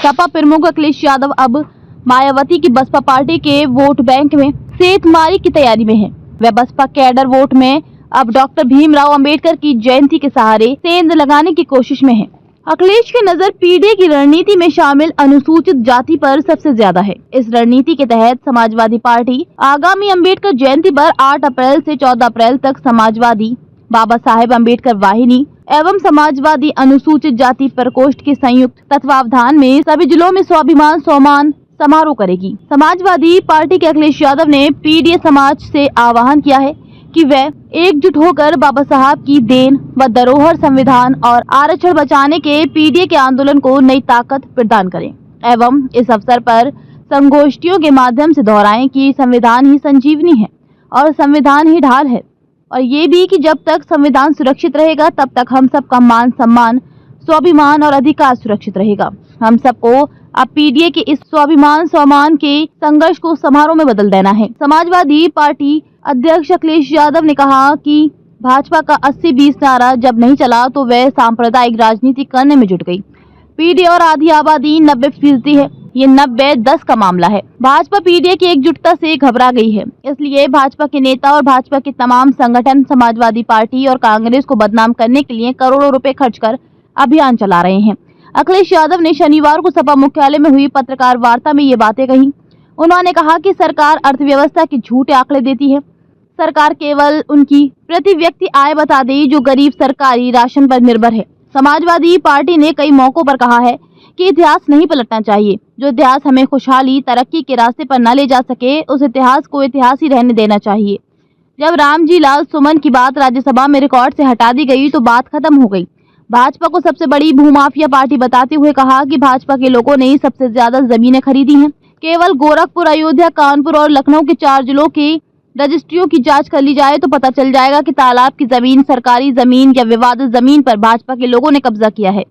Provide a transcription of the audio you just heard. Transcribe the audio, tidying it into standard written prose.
सपा प्रमुख अखिलेश यादव अब मायावती की बसपा पार्टी के वोट बैंक में सेंधमारी की तैयारी में है। वह बसपा कैडर वोट में अब डॉक्टर भीमराव अंबेडकर की जयंती के सहारे सेंध लगाने की कोशिश में है। अखिलेश की नजर पीडीए की रणनीति में शामिल अनुसूचित जाति पर सबसे ज्यादा है। इस रणनीति के तहत समाजवादी पार्टी आगामी अंबेडकर जयंती पर 8 अप्रैल से 14 अप्रैल तक समाजवादी बाबा साहेब अंबेडकर वाहिनी एवं समाजवादी अनुसूचित जाति प्रकोष्ठ के संयुक्त तत्वावधान में सभी जिलों में स्वाभिमान सम्मान समारोह करेगी। समाजवादी पार्टी के अखिलेश यादव ने पीडीए समाज से आह्वान किया है कि वह एकजुट होकर बाबा साहब की देन व धरोहर संविधान और आरक्षण बचाने के पीडीए के आंदोलन को नई ताकत प्रदान करें एवं इस अवसर पर संगोष्ठियों के माध्यम से दोहराएं कि संविधान ही संजीवनी है और संविधान ही ढाल है, और ये भी कि जब तक संविधान सुरक्षित रहेगा तब तक हम सबका मान सम्मान स्वाभिमान और अधिकार सुरक्षित रहेगा। हम सबको अब पीडीए के इस स्वाभिमान सम्मान के संघर्ष को समारोह में बदल देना है। समाजवादी पार्टी अध्यक्ष अखिलेश यादव ने कहा कि भाजपा का 80-20 नारा जब नहीं चला तो वह सांप्रदायिक राजनीति करने में जुट गई। पीडीए और आधी आबादी 90% है, ये 90-10 का मामला है। भाजपा पीडीए की एकजुटता से घबरा गई है, इसलिए भाजपा के नेता और भाजपा के तमाम संगठन समाजवादी पार्टी और कांग्रेस को बदनाम करने के लिए करोड़ों रुपए खर्च कर अभियान चला रहे हैं। अखिलेश यादव ने शनिवार को सपा मुख्यालय में हुई पत्रकार वार्ता में ये बातें कही। उन्होंने कहा कि सरकार अर्थव्यवस्था के झूठे आंकड़े देती है। सरकार केवल उनकी प्रति व्यक्ति आय बता दे जो गरीब सरकारी राशन पर निर्भर है। समाजवादी पार्टी ने कई मौकों पर कहा है कि इतिहास नहीं पलटना चाहिए। जो इतिहास हमें खुशहाली तरक्की के रास्ते पर न ले जा सके, उस इतिहास को इतिहास ही रहने देना चाहिए। जब रामजी लाल सुमन की बात राज्यसभा में रिकॉर्ड से हटा दी गई तो बात खत्म हो गई। भाजपा को सबसे बड़ी भूमाफिया पार्टी बताते हुए कहा कि भाजपा के लोगों ने सबसे ज्यादा जमीनें खरीदी हैं। केवल गोरखपुर, अयोध्या, कानपुर और लखनऊ के 4 जिलों की रजिस्ट्रियों की जांच कर ली जाए तो पता चल जाएगा कि तालाब की जमीन, सरकारी जमीन या विवादित जमीन पर भाजपा के लोगों ने कब्जा किया है।